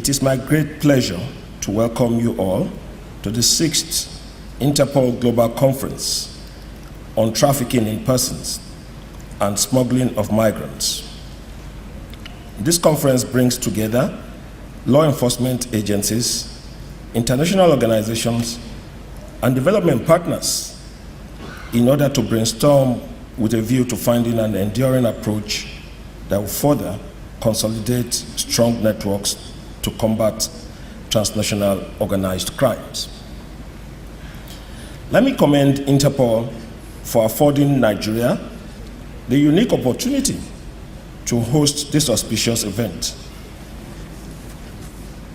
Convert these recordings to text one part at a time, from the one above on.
It is my great pleasure to welcome you all to the 6th Interpol Global Conference on Trafficking in Persons and Smuggling of Migrants. This conference brings together law enforcement agencies, international organizations, and development partners in order to brainstorm with a view to finding an enduring approach that will further consolidate strong networks to combat transnational organized crimes. Let me commend Interpol for affording Nigeria the unique opportunity to host this auspicious event,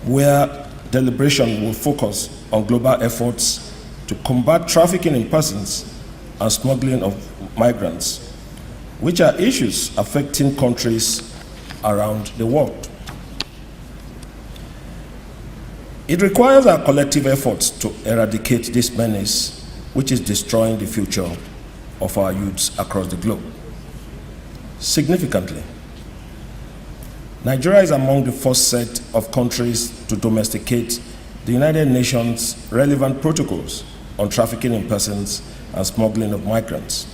where deliberation will focus on global efforts to combat trafficking in persons and smuggling of migrants, which are issues affecting countries around the world. It requires our collective efforts to eradicate this menace, which is destroying the future of our youths across the globe. Significantly, Nigeria is among the first set of countries to domesticate the United Nations relevant protocols on trafficking in persons and smuggling of migrants.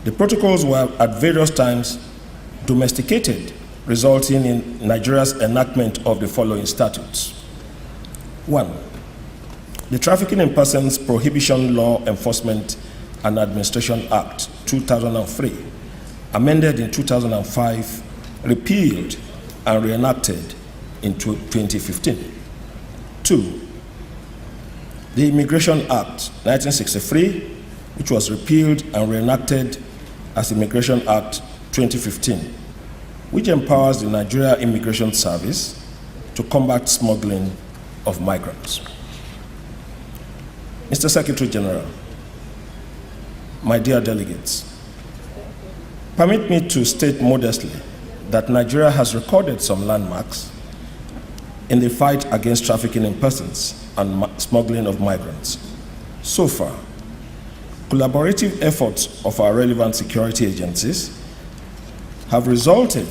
The protocols were at various times domesticated, resulting in Nigeria's enactment of the following statutes. 1. The Trafficking in Persons Prohibition Law Enforcement and Administration Act 2003, amended in 2005, repealed and reenacted in 2015. 2. The Immigration Act 1963, which was repealed and reenacted as Immigration Act 2015, which empowers the Nigeria Immigration Service to combat smuggling of migrants. Mr. Secretary General, my dear delegates, permit me to state modestly that Nigeria has recorded some landmarks in the fight against trafficking in persons and smuggling of migrants. So far, collaborative efforts of our relevant security agencies have resulted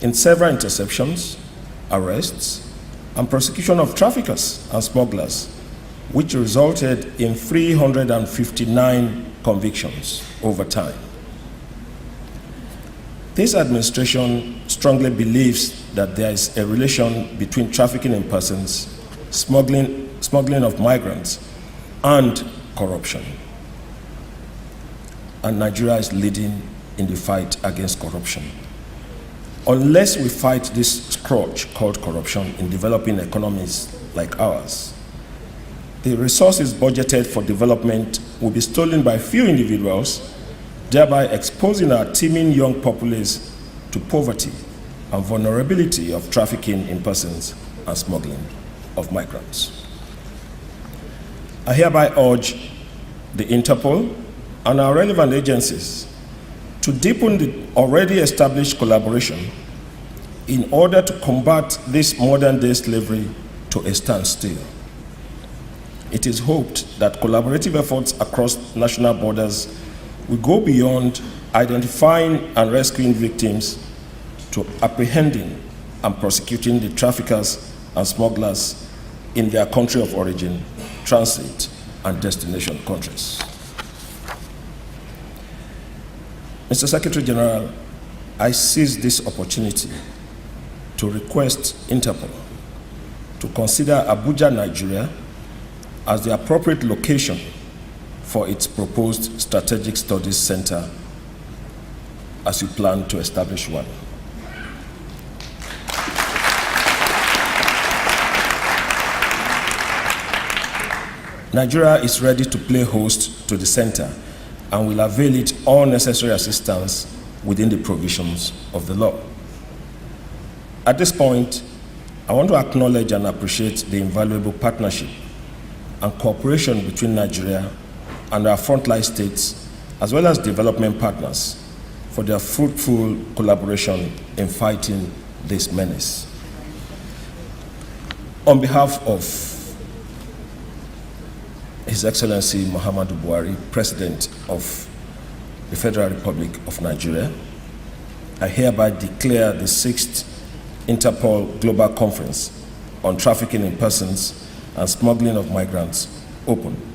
in several interceptions, arrests, and prosecution of traffickers and smugglers, which resulted in 359 convictions over time. This administration strongly believes that there is a relation between trafficking in persons, smuggling of migrants, and corruption. And Nigeria is leading in the fight against corruption. Unless we fight this scourge called corruption in developing economies like ours, the resources budgeted for development will be stolen by few individuals, thereby exposing our teeming young populace to poverty and vulnerability of trafficking in persons and smuggling of migrants. I hereby urge the Interpol and our relevant agencies to deepen the already established collaboration in order to combat this modern-day slavery to a standstill. It is hoped that collaborative efforts across national borders will go beyond identifying and rescuing victims to apprehending and prosecuting the traffickers and smugglers in their country of origin, transit, and destination countries. Mr. Secretary General, I seize this opportunity to request Interpol to consider Abuja, Nigeria, as the appropriate location for its proposed Strategic Studies Center, as you plan to establish one. Nigeria is ready to play host to the center and will avail it all necessary assistance within the provisions of the law. At this point, I want to acknowledge and appreciate the invaluable partnership and cooperation between Nigeria and our frontline states, as well as development partners, for their fruitful collaboration in fighting this menace. On behalf of His Excellency Muhammadu Buhari, President of the Federal Republic of Nigeria, I hereby declare the 6th Interpol Global Conference on Trafficking in Persons and Smuggling of Migrants open.